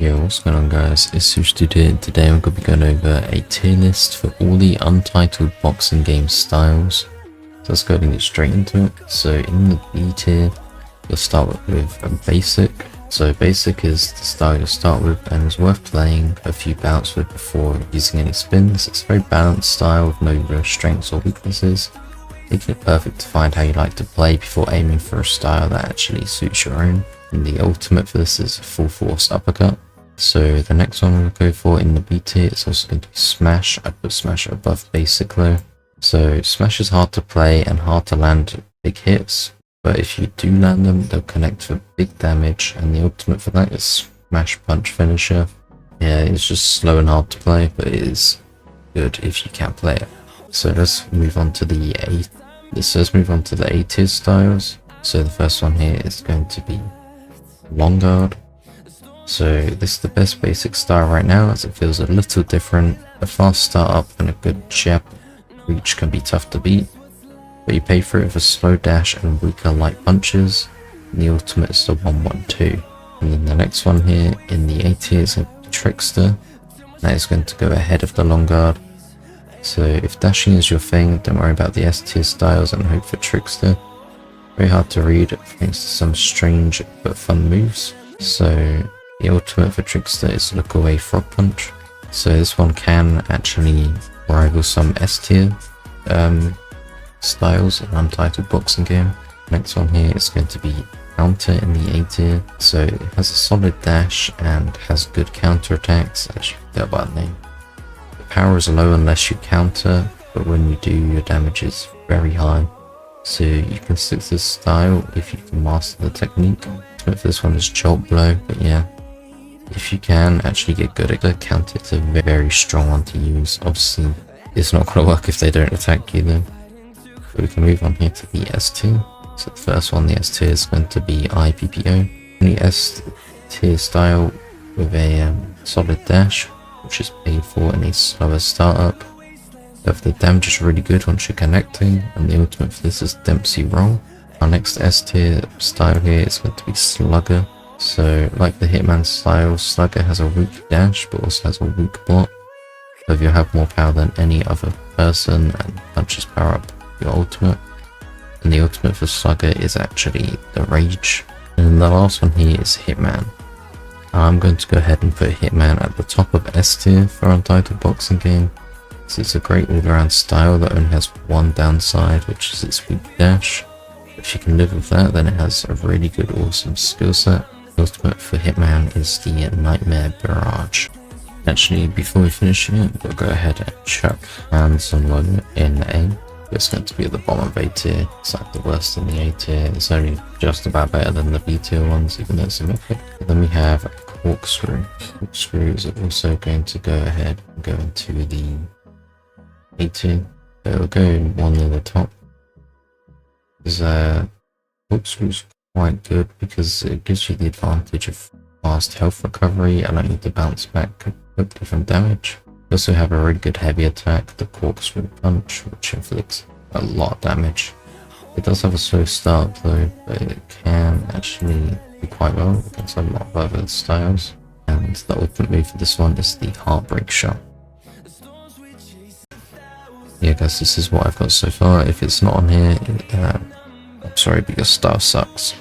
Yo, what's going on guys, it's Sushdude here. Today I'm going to be going over a tier list for all the Untitled Boxing Game styles. So let's go and get straight into it. So in the B tier, you'll start with a basic. So basic is the style you'll start with and is worth playing a few bouts with before using any spins. It's a very balanced style with no real strengths or weaknesses, making it perfect to find how you like to play before aiming for a style that actually suits your own. And the ultimate for this is full force uppercut. So the next one we'll go for in the B tier is also going to be Smash. I put Smash above basic though. So Smash is hard to play and hard to land big hits, but if you do land them, they'll connect for big damage, and the ultimate for that is Smash Punch Finisher. Yeah, it's just slow and hard to play, but it is good if you can play it. So let's move on to the A tier styles. So the first one here is going to be Long Guard. So this is the best basic style right now, as it feels a little different. A fast startup and a good jab reach can be tough to beat, but you pay for it with a slow dash and weaker light punches. And the ultimate is the 1-1-2. And then the next one here in the A tier is a Trickster. That is going to go ahead of the Long Guard. So if dashing is your thing, don't worry about the S tier styles and hope for Trickster. Very hard to read thanks to some strange but fun moves. So the ultimate for Trickster is Look Away Frog Punch. So this one can actually rival some S tier styles in Untitled Boxing Game. Next one here is going to be Counter in the A tier. So it has a solid dash and has good counter attacks, as you can tell by the name. The power is low unless you counter, but when you do, your damage is very high. So you can stick to this style if you can master the technique. Ultimate for this one is Jolt Blow, but yeah, if you can actually get good at the counter, it's a very strong one to use. Obviously, it's not going to work if they don't attack you though. But we can move on here to the S tier. So the first one, the S tier, is going to be IPPO. The S tier style with a solid dash, which is paid for in a slower startup. But the damage is really good once you're connecting, and the ultimate for this is Dempsey Roll. Our next S tier style here is going to be Slugger. So like the Hitman style, Slugger has a weak dash but also has a weak block. So if you have more power than any other person and punches power up your ultimate. And the ultimate for Slugger is actually the Rage. And the last one here is Hitman. I'm going to go ahead and put Hitman at the top of S tier for Untitled Boxing Game. So it's a great all-around style that only has one downside, which is its weak dash. If you can live with that, then it has a really good, awesome skill set. The ultimate for Hitman is the Nightmare Barrage. Actually, before we finish it, we'll go ahead and chuck Hands and Low in A. It's going to be at the bottom of A tier. It's like the worst in the A tier. It's only just about better than the B tier ones, even though it's a mythic. And then we have Corkscrew. Corkscrews are also going to go ahead and go into the A tier. So it'll go one near the top. Corkscrew's quite good because it gives you the advantage of fast health recovery, allowing you to bounce back quickly from damage. You also have a really good heavy attack, the Corkscrew Punch, which inflicts a lot of damage. It does have a slow start though, but it can actually do quite well against a lot of other styles. And the ultimate move for this one is the Heartbreak Shot. Yeah guys, this is what I've got so far. If it's not on here, I'm sorry, but your style sucks.